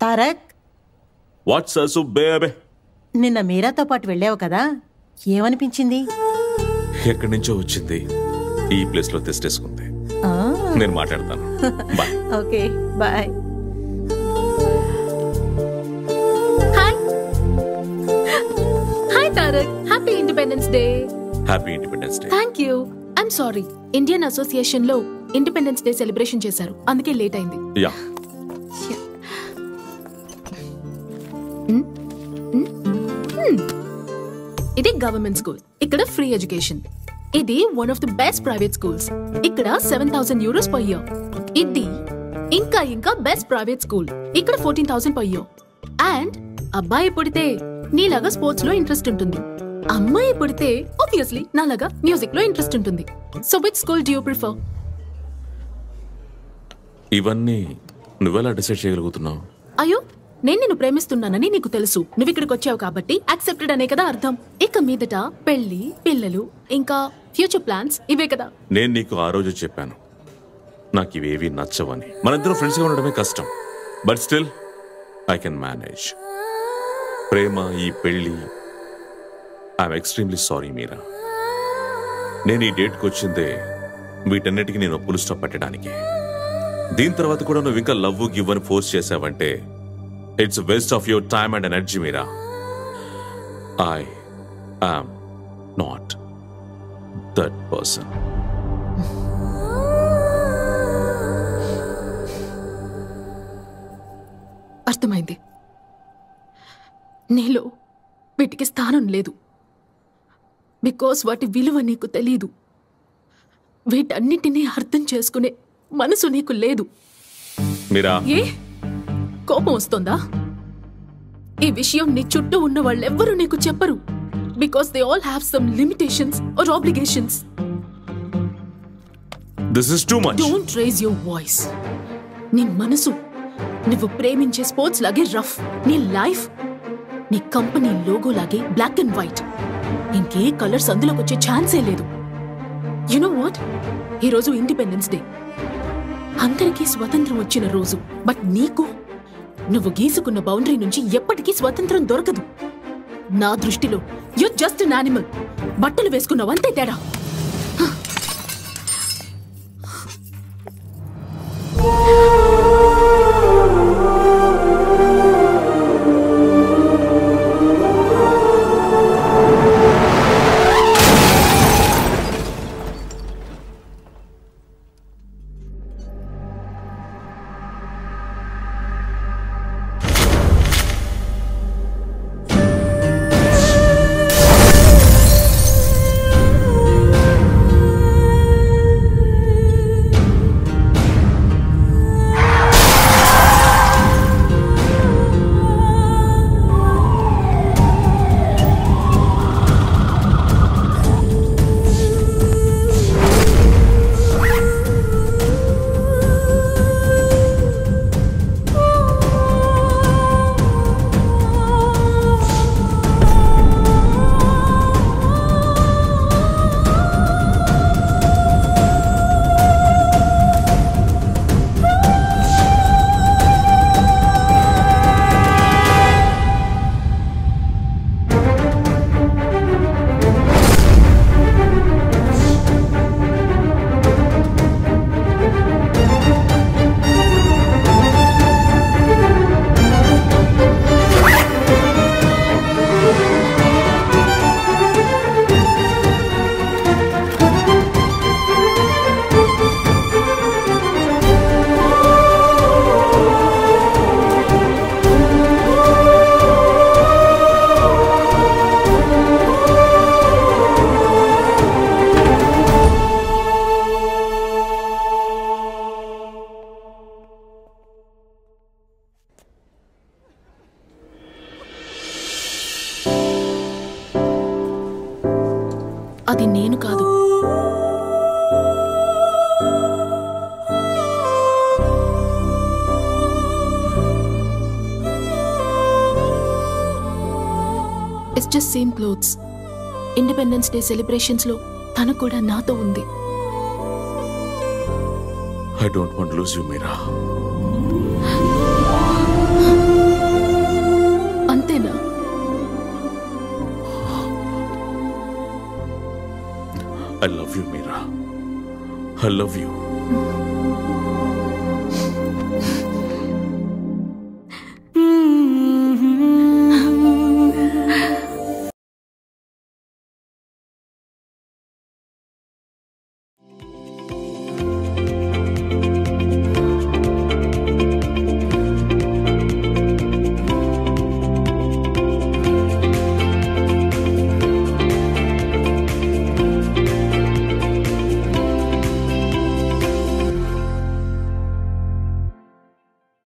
Tarak, watts బేబే? నిన్న మీరాతో పాటు వెళ్ళావు కదా, ఏమనిపించింది? ఎక్కడి నుంచో వచ్చింది, ఈ ప్లేస్ లో తెస్టేసుకుంది. నేను మాట్లాడతాను. Bye. Okay, bye. Hi Tarak, happy independence day. Happy independence day. Thank you. I'm sorry, Indian association లో ఇండిపెండెన్స్ డే సెలబ్రేషన్ చేశారు, అందుకే లేట్ అయింది. యా. ఇది గవర్నమెంట్ స్కూల్, ఇక్కడ ఫ్రీ ఎడ్యుకేషన్. ఇది one of the best private schools, ఇక్కడ 7,000 euros per year. ఇది ఇంకా బెస్ట్ ప్రైవేట్ స్కూల్, ఇక్కడ 14,000 per year. అండ్ అబ్బాయి పుడితే నీలాగా స్పోర్ట్స్ లో ఇంట్రెస్ట్ ఉంటుంది, అమ్మాయి పుడితే ఆబ్వియస్లీ నాలాగా మ్యూజిక్ లో ఇంట్రెస్ట్ ఉంటుంది. So which school do you prefer? ఇవన్నీ నువ్వెలా డిసైడ్ చేయగలుగుతున్నావు? అయ్యో, నేను నిన్ను ప్రేమిస్తున్నానని నీకు తెలుసు, నువ్వు ఇక్కడికి వచ్చావు కాబట్టి యాక్సెప్టెడ్ అనే కదా అర్థం. ఇక మీదట పెళ్లి, పిల్లలు, ఇంకా ఫ్యూచర్ ప్లాన్స్ ఇవే కదా. నేను నీకు ఆ రోజు చెప్పాను, నాకు ఇవేవి నచ్చవని. మనిద్దరం ఫ్రెండ్స్ గా ఉండడమే కష్టం, but still I can manage. ప్రేమ, ఈ పెళ్లి, ఐఎమ్ ఎక్స్ట్రీమ్లీ సారీ మీరా. నేను ఈ డేట్కి వచ్చిందే వీటన్నిటికీ నేను ఫుల్ స్టాప్ పెట్టడానికి. దీని తర్వాత కూడా నువ్వు ఇంకా లవ్ గివ్ అని ఫోర్స్ చేసావంటే it's waste of your time and energy Meera. I am not that person. అర్థమైంది, నీలో వీటికి స్థానం లేదు. బికాస్ వాటి విలువ నీకు తెలీదు, వీటన్నిటినీ అర్థం చేసుకునే మనసు నీకు లేదు. మీరా, ఏ కోపం వస్తోందా? ఈ విషయం నీ చుట్టూ ఉన్న వాళ్ళెవ్వరూ నీకు చెప్పరు, because they all have some limitations or obligations. This is too much. Don't raise your voice. నీ మనసు నువ్వు ప్రేమించే స్పోర్ట్స్ లాగే రఫ్, నీ లైఫ్ నీ కంపెనీ లోగో లాగే బ్లాక్ అండ్ వైట్. ఇంకే కలర్స్ అందులోకి వచ్చే ఛాన్సే లేదు. యు నో వాట్, ఈరోజు ఇండిపెండెన్స్ డే, అందరికీ స్వతంత్రం వచ్చిన రోజు. బట్ నీకు, నువ్వు గీసుకున్న బౌండరీ నుంచి ఎప్పటికీ స్వతంత్రం దొరకదు. నా దృష్టిలో యు జస్ట్ అన్ యానిమల్. బట్టలు వేసుకున్నావు అంతే తేడా. అది నేను కాదు. It's just same clothes. Independence day celebrations లో తను కూడా నాతో ఉంది. I don't want to lose you, Meera. I love you Meera, I love you.